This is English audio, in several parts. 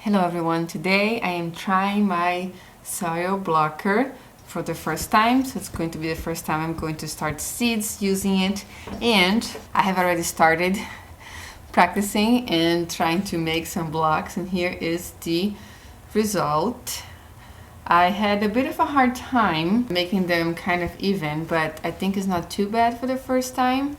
Hello everyone, today I am trying my soil blocker for the first time, so it's going to be the first time I'm going to start seeds using it, and I have already started practicing and trying to make some blocks, and here is the result. I had a bit of a hard time making them kind of even, but I think it's not too bad for the first time.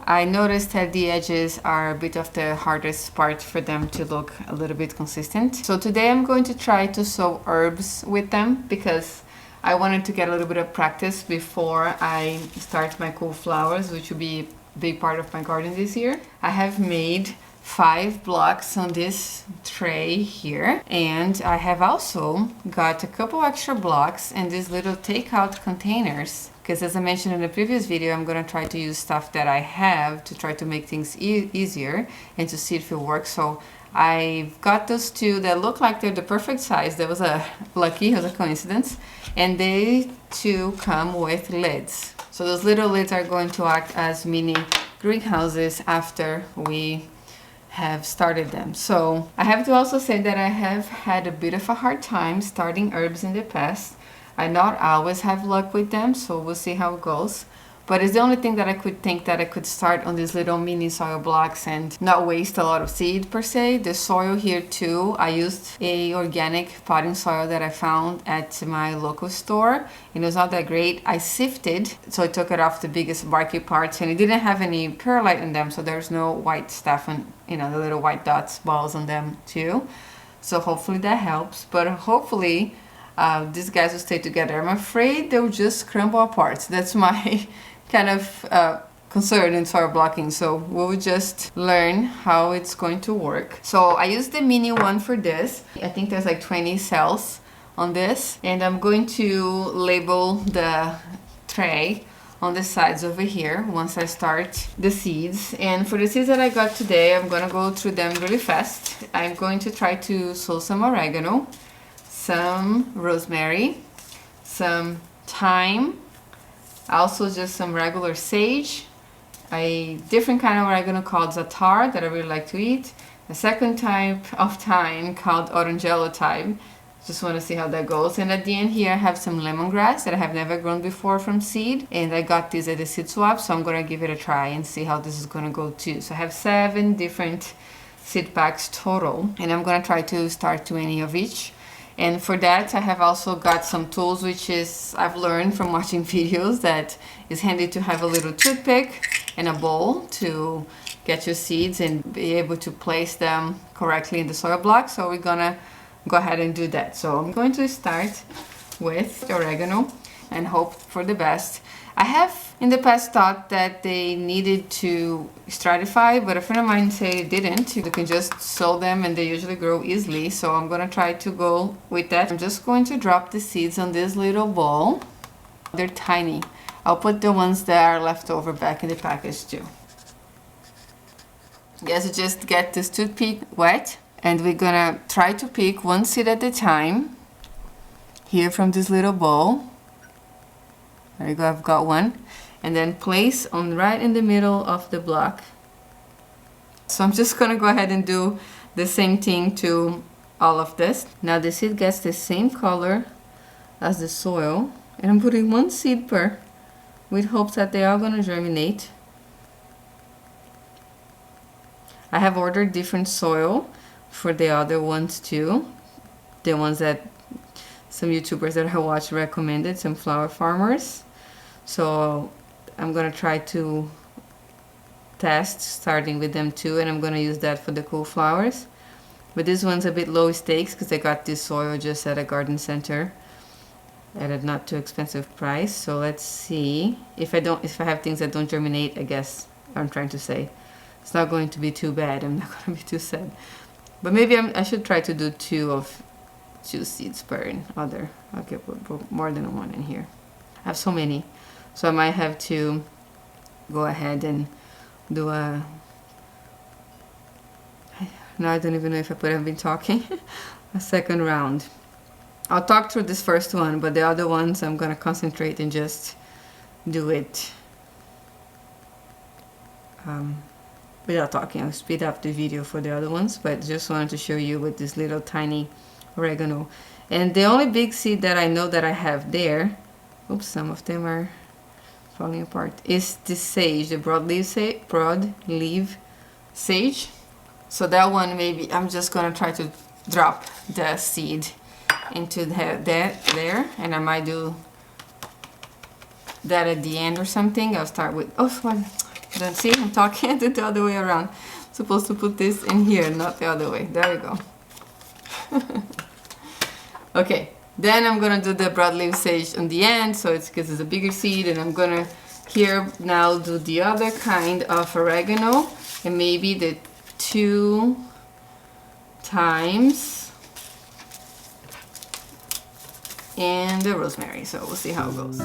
I noticed that the edges are a bit of the hardest part for them to look a little bit consistent. So today I'm going to try to sow herbs with them because I wanted to get a little bit of practice before I start my cool flowers, which will be a big part of my garden this year. I have made 5 blocks on this tray here, and I have also got a couple extra blocks in these little takeout containers, because as I mentioned in the previous video, I'm going to try to use stuff that I have to try to make things easier and to see if it works. So I've got those 2 that look like they're the perfect size. That was a coincidence, and they 2 come with lids. So those little lids are going to act as mini greenhouses after we have started them. So I have to also say that I have had a bit of a hard time starting herbs in the past. I not always have luck with them, so we'll see how it goes. But it's the only thing that I could think that I could start on these little mini soil blocks and not waste a lot of seed per se. The soil here too, I used a organic potting soil that I found at my local store, and it was not that great. I sifted, so I took it off the biggest barky parts, and it didn't have any perlite in them, so there's no white stuff and the little white dots, balls on them too. So hopefully that helps, but hopefully these guys will stay together. I'm afraid they'll just crumble apart. That's my kind of concern in soil blocking, so we'll just learn how it's going to work. So I used the mini one for this. I think there's like 20 cells on this, and I'm going to label the tray on the sides over here once I start the seeds. And for the seeds that I got today, I'm gonna go through them really fast. I'm going to try to sow some oregano, some rosemary, some thyme, also just some regular sage, a different kind of oregano called za'atar that I really like to eat, a second type of thyme called orangello thyme. Just want to see how that goes. And at the end here I have some lemongrass that I have never grown before from seed, and I got these at the seed swap, so I'm going to give it a try and see how this is going to go too. So I have 7 different seed packs total, and I'm going to try to start 20 of each. And for that I have also got some tools, which is I've learned from watching videos that is handy to have a little toothpick and a bowl to get your seeds and be able to place them correctly in the soil block. So we're gonna go ahead and do that. So I'm going to start with oregano and hope for the best. I have in the past thought that they needed to stratify, but a friend of mine said it didn't. You can just sow them and they usually grow easily, so I'm gonna try to go with that. I'm just going to drop the seeds on this little bowl. They're tiny. I'll put the ones that are left over back in the package too. Yes, just get this toothpick wet, and we're gonna try to pick 1 seed at a time here from this little bowl. There you go, I've got one. And then place on right in the middle of the block. So I'm just gonna go ahead and do the same thing to all of this. Now the seed gets the same color as the soil, and I'm putting 1 seed per, with hopes that they are gonna germinate. I have ordered different soil for the other ones too. The ones that some YouTubers that I watch recommended, some flower farmers. So I'm gonna try to test starting with them too, and I'm gonna use that for the cool flowers. But this one's a bit low stakes because I got this soil just at a garden center at a not too expensive price. So let's see if I have things that don't germinate. I guess I'm trying to say it's not going to be too bad. I'm not gonna be too sad. But maybe I should try to do 2 seeds per other. Okay, put more than 1 in here. I have so many, so I might have to go ahead and do a... Now I don't even know if I have been talking. A second round. I'll talk through this first one, but the other ones I'm gonna concentrate and just do it without talking. I'll speed up the video for the other ones, but just wanted to show you with this little tiny oregano. And the only big seed that I know that I have there, oops, some of them are falling apart, is the sage, the broadleaf sage. So that one, maybe I'm just gonna try to drop the seed into that there, and I might do that at the end or something. I'll start with, oh, one. Don't see, I'm talking, I did the other way around. I'm supposed to put this in here, not the other way. There we go. Okay, then I'm gonna do the broadleaf sage on the end, so it's because it's a bigger seed, and I'm gonna here now do the other kind of oregano, and maybe the 2 times, and the rosemary. So we'll see how it goes.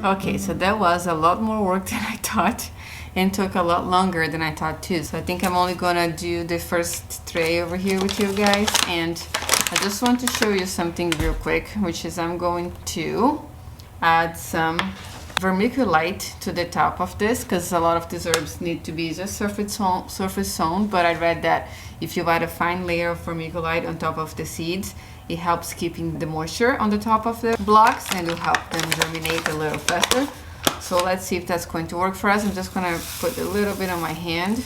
Okay, so that was a lot more work than I thought, and took a lot longer than I thought too. So I think I'm only gonna do the first tray over here with you guys, and I just want to show you something real quick, which is I'm going to add some vermiculite to the top of this, because a lot of these herbs need to be just surface sown, but I read that if you add a fine layer of vermiculite on top of the seeds, it helps keeping the moisture on the top of the blocks, and will help them germinate a little faster. So let's see if that's going to work for us. I'm just gonna put a little bit on my hand.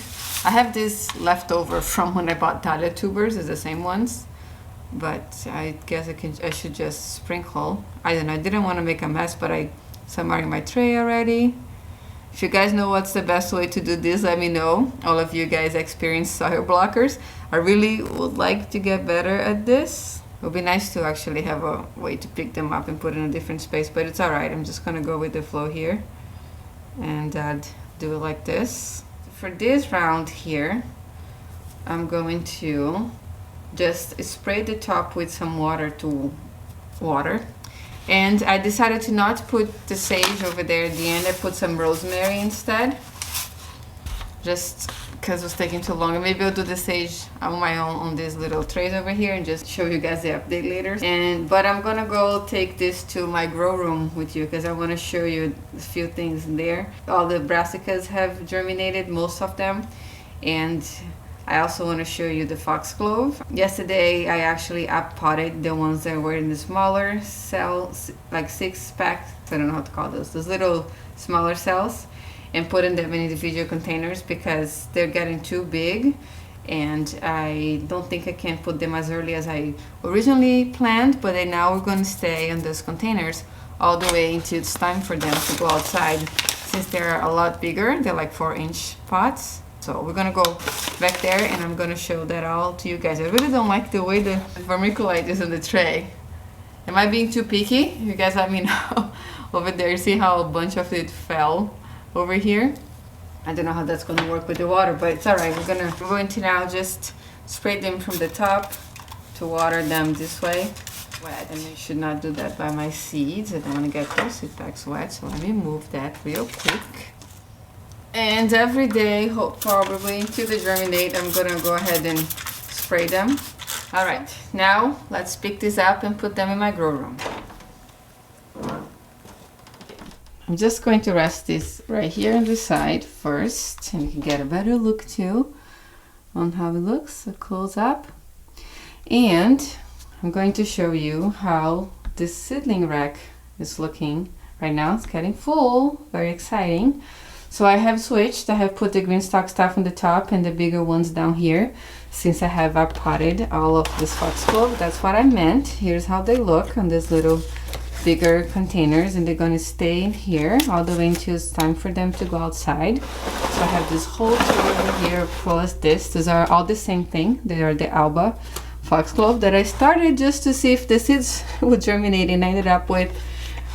I have this left over from when I bought dahlia tubers, it's the same ones, but I guess I should just sprinkle. I don't know, I didn't want to make a mess, but some are in my tray already. If you guys know what's the best way to do this, let me know. All of you guys experience soil blockers. I really would like to get better at this. It would be nice to actually have a way to pick them up and put in a different space, but it's alright. I'm just gonna go with the flow here and do it like this. For this round here, I'm going to just spray the top with some water. And I decided to not put the sage over there at the end. I put some rosemary instead, just because it was taking too long. And maybe I'll do the sage on my own on these little trays over here and just show you guys the update later. But I'm gonna go take this to my grow room with you, because I want to show you a few things in there. All the brassicas have germinated, most of them, and I also want to show you the foxglove. Yesterday I actually up-potted the ones that were in the smaller cells, like 6-pack, I don't know how to call those little smaller cells, and put in them in individual containers because they're getting too big, and I don't think I can put them as early as I originally planned, but they now are going to stay in those containers all the way until it's time for them to go outside, since they're a lot bigger. They're like 4-inch pots. So we're gonna go back there, and I'm gonna show that all to you guys. I really don't like the way the vermiculite is in the tray. Am I being too picky? You guys let me know. Over there, you see how a bunch of it fell over here? I don't know how that's gonna work with the water, but it's alright. We're going to now just spray them from the top to water them this way. Wet. And I should not do that by my seeds. I don't wanna get those seed packs wet, so let me move that real quick. And every day, probably until they germinate, I'm gonna go ahead and spray them. All right, now let's pick these up and put them in my grow room. I'm just going to rest this right here on the side first, and you can get a better look too on how it looks, a close up. And I'm going to show you how this seedling rack is looking right now. It's getting full, very exciting. So I have switched. I have put the green stock stuff on the top and the bigger ones down here, since I have potted all of this foxglove. That's what I meant. Here's how they look on these little bigger containers, and they're going to stay in here all the way until it's time for them to go outside. So I have this whole tray over here plus this. These are all the same thing. They are the Alba foxglove that I started just to see if the seeds would germinate, and I ended up with,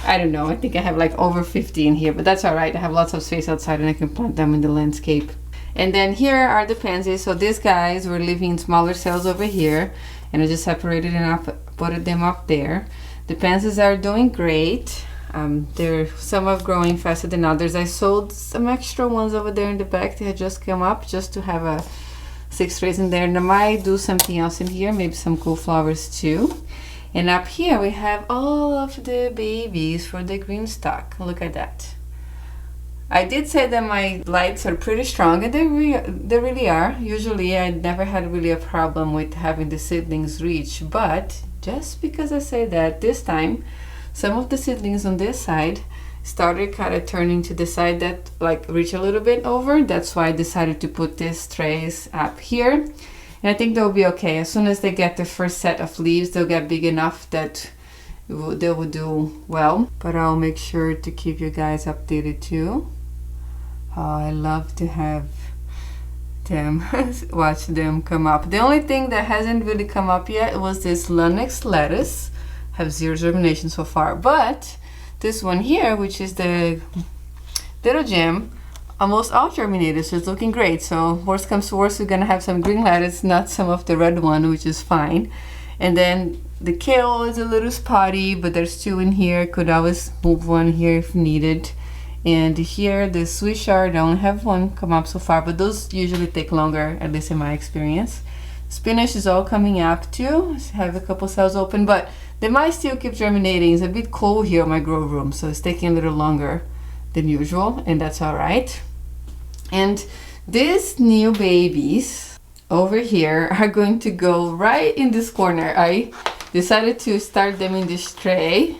I don't know, I think I have like over 50 in here, but that's all right. I have lots of space outside and I can plant them in the landscape. And then here are the pansies. So these guys were living in smaller cells over here, and I just separated and put them up there. The pansies are doing great. Some are growing faster than others. I sowed some extra ones over there in the back. They had just come up just to have 6 trays in there. And I might do something else in here, maybe some cool flowers too. And up here we have all of the babies for the green stock. Look at that. I did say that my lights are pretty strong, and they really are. Usually I never had really a problem with having the seedlings reach, but just because I say that, this time some of the seedlings on this side started kind of turning to the side that like reach a little bit over. That's why I decided to put these trays up here, and I think they'll be okay. As soon as they get the first set of leaves, they'll get big enough that they will do well. But I'll make sure to keep you guys updated too. Oh, I love to have them watch them come up. The only thing that hasn't really come up yet was this Lenox lettuce. Have 0 germination so far, but this one here, which is the little gem, almost all germinated, so it's looking great. So worst comes to worst, we're gonna have some green lettuce, not some of the red one, which is fine. And then the kale is a little spotty, but there's 2 in here. Could always move one here if needed. And here the sweet chard, I only have 1 come up so far, but those usually take longer, at least in my experience. Spinach is all coming up too. I have a couple cells open, but they might still keep germinating. It's a bit cold here in my grow room, so it's taking a little longer than usual, and that's all right. And these new babies over here are going to go right in this corner. I decided to start them in this tray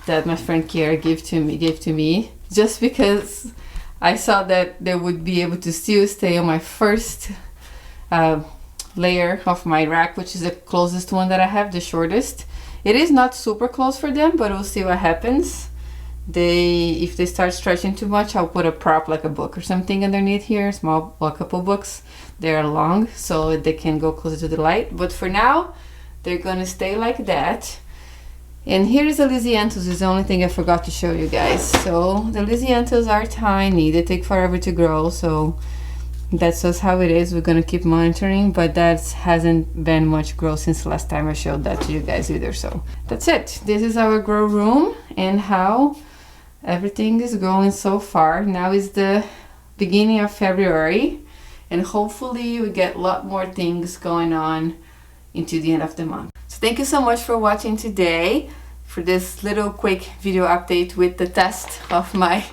that my friend Kiara gave to me, just because I saw that they would be able to still stay on my first layer of my rack, which is the closest one that I have, the shortest. It is not super close for them, but we'll see what happens. If they start stretching too much, I'll put a prop like a book or something underneath here, a couple books. They're long, so they can go closer to the light. But for now, they're gonna stay like that. And here's the Lysianthus, is the only thing I forgot to show you guys. So the Lysianthus are tiny, they take forever to grow, so that's just how it is. We're gonna keep monitoring, but that hasn't been much growth since the last time I showed that to you guys either. So that's it. This is our grow room and how everything is going so far. Now is the beginning of February, and hopefully we get a lot more things going on into the end of the month. So thank you so much for watching today, for this little quick video update with the test of my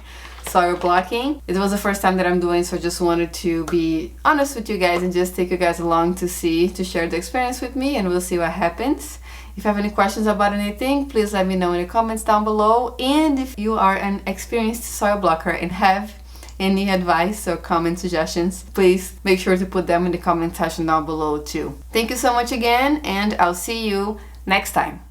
soil blocking. It was the first time that I'm doing, so I just wanted to be honest with you guys and just take you guys along to share the experience with me, and we'll see what happens. If you have any questions about anything, please let me know in the comments down below. And if you are an experienced soil blocker and have any advice or comment suggestions, please make sure to put them in the comment section down below too. Thank you so much again, and I'll see you next time.